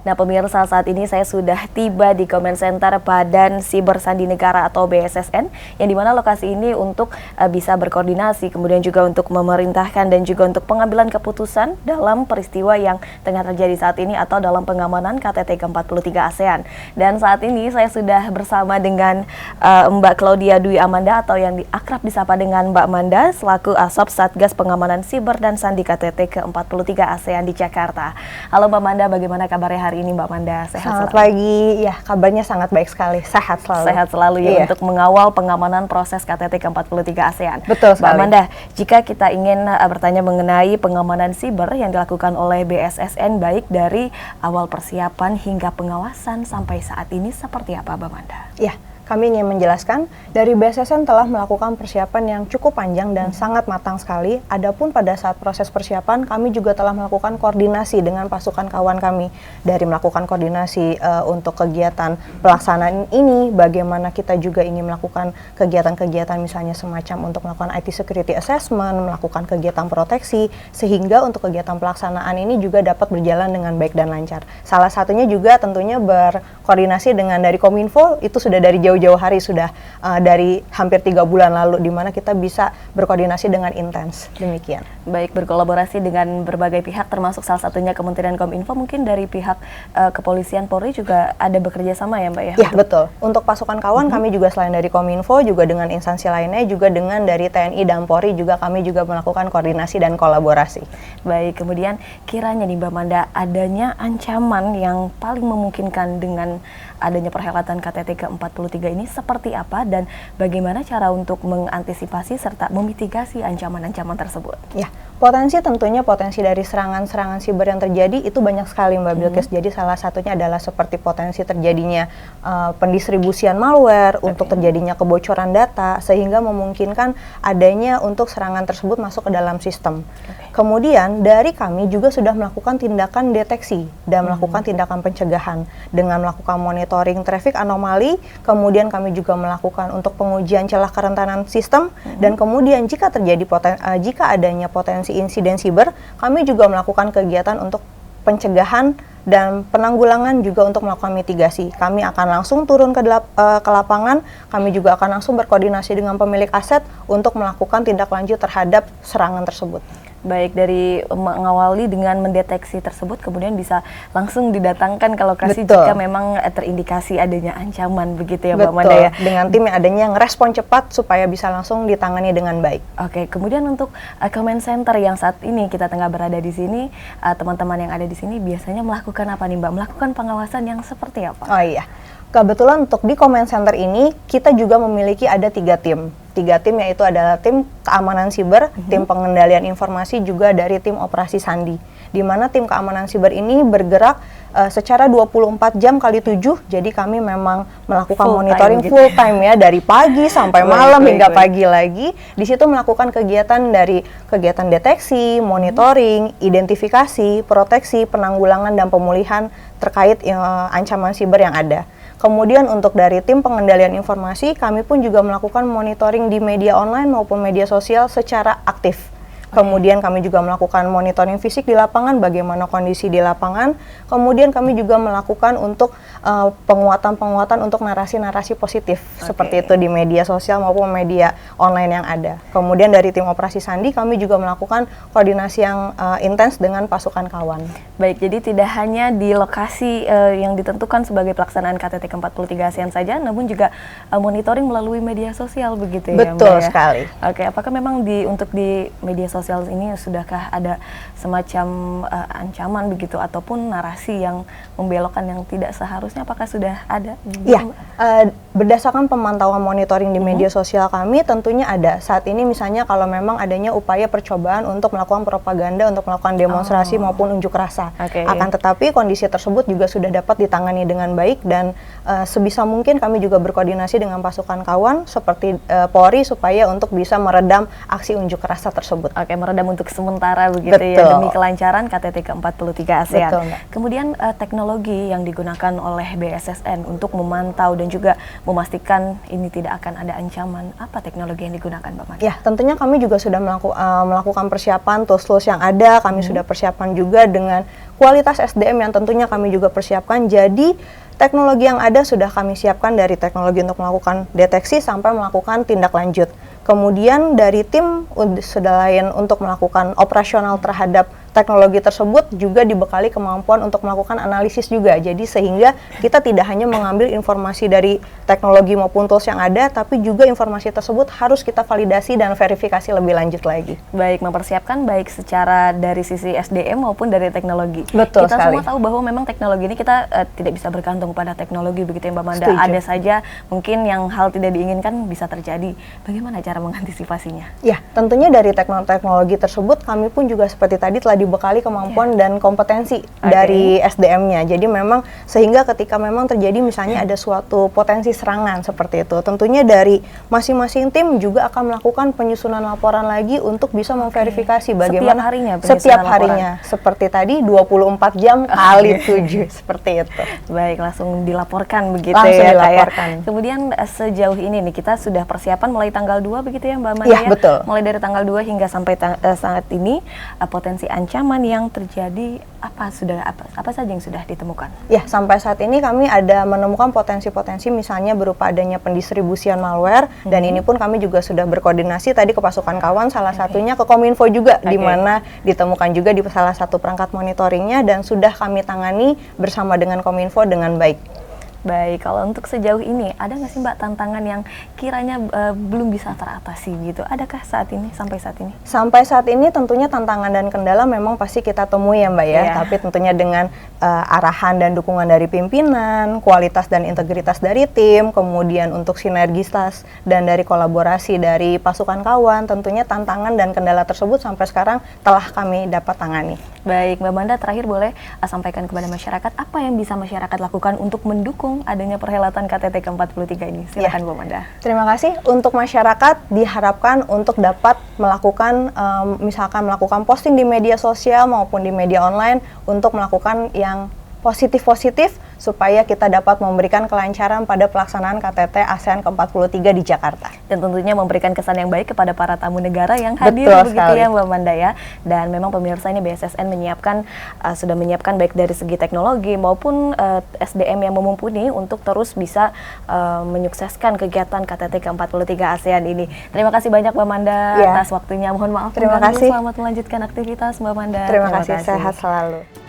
Nah pemirsa, saat ini saya sudah tiba di Command Center Badan Siber Sandi Negara atau BSSN, yang dimana lokasi ini untuk bisa berkoordinasi, kemudian juga untuk memerintahkan dan juga untuk pengambilan keputusan dalam peristiwa yang tengah terjadi saat ini atau dalam pengamanan KTT ke-43 ASEAN. Dan saat ini saya sudah bersama dengan Mbak Claudia Dwi Amanda atau yang akrab disapa dengan Mbak Manda selaku Asop Satgas Pengamanan Siber dan Sandi KTT ke-43 ASEAN di Jakarta. Halo Mbak Manda, bagaimana kabarnya hari ini Mbak Manda? Sehat Selamat selalu? pagi, ya kabarnya sangat baik sekali, sehat selalu. Sehat selalu ya, untuk mengawal pengamanan proses KTT ke-43 ASEAN. Betul sekali. Mbak Manda, jika kita ingin bertanya mengenai pengamanan siber yang dilakukan oleh BSSN baik dari awal persiapan hingga pengawasan sampai saat ini seperti apa Mbak Manda? Ya, kami ingin menjelaskan, dari BSSN telah melakukan persiapan yang cukup panjang dan sangat matang sekali. Adapun pada saat proses persiapan, kami juga telah melakukan koordinasi dengan pasukan kawan kami. Dari melakukan koordinasi untuk kegiatan pelaksanaan ini, bagaimana kita juga ingin melakukan kegiatan-kegiatan misalnya semacam untuk melakukan IT Security Assessment, melakukan kegiatan proteksi, sehingga untuk kegiatan pelaksanaan ini juga dapat berjalan dengan baik dan lancar. Salah satunya juga tentunya berkoordinasi dengan dari Kominfo, itu sudah dari jauh-jauh hari, sudah dari hampir 3 bulan lalu, di mana kita bisa berkoordinasi dengan intens. Demikian. Baik, berkolaborasi dengan berbagai pihak termasuk salah satunya Kementerian Kominfo, mungkin dari pihak Kepolisian Polri juga ada bekerja sama ya Mbak ya? Ya, betul. Untuk pasukan kawan kami juga selain dari Kominfo juga dengan instansi lainnya, juga dengan dari TNI dan Polri juga kami juga melakukan koordinasi dan kolaborasi. Baik, kemudian kiranya nih Mbak Manda, adanya ancaman yang paling memungkinkan dengan adanya perhelatan KTT ke-43 ini seperti apa dan bagaimana cara untuk mengantisipasi serta memitigasi ancaman-ancaman tersebut? Ya, tentunya potensi dari serangan-serangan siber yang terjadi itu banyak sekali Mbak Bilkis. Jadi salah satunya adalah seperti potensi terjadinya pendistribusian malware, untuk terjadinya kebocoran data, sehingga memungkinkan adanya untuk serangan tersebut masuk ke dalam sistem. Kemudian dari kami juga sudah melakukan tindakan deteksi dan melakukan tindakan pencegahan dengan melakukan monitoring traffic anomali, kemudian kami juga melakukan untuk pengujian celah kerentanan sistem, dan kemudian jika terjadi jika adanya potensi insiden siber, kami juga melakukan kegiatan untuk pencegahan dan penanggulangan juga untuk melakukan mitigasi. Kami akan langsung turun ke lapangan, kami juga akan langsung berkoordinasi dengan pemilik aset untuk melakukan tindak lanjut terhadap serangan tersebut. Baik, dari mengawali dengan mendeteksi tersebut, kemudian bisa langsung didatangkan ke lokasi jika memang terindikasi adanya ancaman, begitu ya Mbak Manda ya? Dengan tim yang adanya ngerespon cepat supaya bisa langsung ditangani dengan baik. Oke, kemudian untuk Command Center yang saat ini kita tengah berada di sini, teman-teman yang ada di sini biasanya melakukan apa nih Mbak? Melakukan pengawasan yang seperti apa? Oh iya, kebetulan untuk di Command Center ini kita juga memiliki ada 3 tim. 3 tim yaitu adalah tim keamanan siber, tim pengendalian informasi, juga dari tim operasi sandi. Di mana tim keamanan siber ini bergerak secara 24 jam kali 7, jadi kami memang melakukan monitoring full time ya, dari pagi sampai malam hingga pagi lagi. Di situ melakukan kegiatan dari kegiatan deteksi, monitoring, identifikasi, proteksi, penanggulangan dan pemulihan terkait ancaman siber yang ada. Kemudian untuk dari tim pengendalian informasi, kami pun juga melakukan monitoring di media online maupun media sosial secara aktif. Kemudian kami juga melakukan monitoring fisik di lapangan, bagaimana kondisi di lapangan. Kemudian kami juga melakukan untuk penguatan-penguatan untuk narasi-narasi positif, seperti itu di media sosial maupun media online yang ada. Kemudian dari tim operasi sandi, kami juga melakukan koordinasi yang intens dengan pasukan kawan. Baik, jadi tidak hanya di lokasi yang ditentukan sebagai pelaksanaan KTT ke-43 ASEAN saja, namun juga monitoring melalui media sosial, begitu ya Mbak? Betul sekali. Oke, apakah memang untuk di media sosial ini sudahkah ada semacam ancaman begitu ataupun narasi yang membelokkan yang tidak seharusnya, apakah sudah ada? Iya, berdasarkan pemantauan monitoring di media sosial kami tentunya ada. Saat ini misalnya kalau memang adanya upaya percobaan untuk melakukan propaganda, untuk melakukan demonstrasi maupun unjuk rasa. Akan tetapi kondisi tersebut juga sudah dapat ditangani dengan baik, dan sebisa mungkin kami juga berkoordinasi dengan pasukan kawan seperti Polri supaya untuk bisa meredam aksi unjuk rasa tersebut. Meredam untuk sementara begitu ya, demi kelancaran KTT ke-43 ASEAN. Kemudian teknologi yang digunakan oleh BSSN untuk memantau dan juga memastikan ini tidak akan ada ancaman, apa teknologi yang digunakan Mbak Manda? Ya, tentunya kami juga sudah melakukan persiapan tools-tools yang ada, kami sudah persiapan juga dengan kualitas SDM yang tentunya kami juga persiapkan. Jadi teknologi yang ada sudah kami siapkan, dari teknologi untuk melakukan deteksi sampai melakukan tindak lanjut. Kemudian dari tim selain untuk melakukan operasional terhadap teknologi tersebut, juga dibekali kemampuan untuk melakukan analisis juga. Jadi sehingga kita tidak hanya mengambil informasi dari teknologi maupun tools yang ada, tapi juga informasi tersebut harus kita validasi dan verifikasi lebih lanjut lagi. Baik, mempersiapkan baik secara dari sisi SDM maupun dari teknologi. Betul kita sekali. semua tahu bahwa memang teknologi ini kita tidak bisa bergantung pada teknologi, begitu ya Mbak Manda. Setuju. Ada saja mungkin yang hal tidak diinginkan bisa terjadi. Bagaimana cara mengantisipasinya? Ya, tentunya dari teknologi tersebut kami pun juga seperti tadi telah dibekali kemampuan dan kompetensi dari SDM-nya. Jadi memang sehingga ketika memang terjadi misalnya ada suatu potensi serangan seperti itu, tentunya dari masing-masing tim juga akan melakukan penyusunan laporan lagi untuk bisa memverifikasi bagaimana setiap harinya. Seperti tadi 24 jam kali 7 seperti itu. Baik, langsung dilaporkan begitu Langsung ya dilaporkan. Kak ya. Kemudian sejauh ini nih kita sudah persiapan mulai tanggal 2 begitu ya Mbak Manda Iya, betul. Mulai dari tanggal 2 hingga sampai saat ini potensi ancaman yang terjadi apa saja yang sudah ditemukan? Ya, sampai saat ini kami ada menemukan potensi-potensi misalnya berupa adanya pendistribusian malware, dan ini pun kami juga sudah berkoordinasi tadi ke pasukan kawan, salah satunya ke Kominfo juga, di mana ditemukan juga di salah satu perangkat monitoringnya, dan sudah kami tangani bersama dengan Kominfo dengan baik. Baik, kalau untuk sejauh ini, ada nggak sih Mbak tantangan yang kiranya belum bisa teratasi gitu? Adakah sampai saat ini? Sampai saat ini tentunya tantangan dan kendala memang pasti kita temui ya Mbak ya, tapi tentunya dengan arahan dan dukungan dari pimpinan, kualitas dan integritas dari tim, kemudian untuk sinergitas dan dari kolaborasi dari pasukan kawan, tentunya tantangan dan kendala tersebut sampai sekarang telah kami dapat tangani. Baik, Mbak Manda, terakhir boleh sampaikan kepada masyarakat apa yang bisa masyarakat lakukan untuk mendukung adanya perhelatan KTT ke-43 ini. Silakan Mbak Manda. Terima kasih. Untuk masyarakat diharapkan untuk dapat melakukan misalkan melakukan posting di media sosial maupun di media online untuk melakukan yang positif-positif supaya kita dapat memberikan kelancaran pada pelaksanaan KTT ASEAN ke-43 di Jakarta. Dan tentunya memberikan kesan yang baik kepada para tamu negara yang hadir. Betul begitu sekali. Ya Mbak Manda ya. Dan memang pemirsa ini BSSN sudah menyiapkan baik dari segi teknologi maupun SDM yang memumpuni untuk terus bisa menyukseskan kegiatan KTT ke-43 ASEAN ini. Terima kasih banyak Mbak Manda atas waktunya. Mohon maaf Terima kasih. Selamat melanjutkan aktivitas Mbak Manda. Terima kasih. Sehat selalu.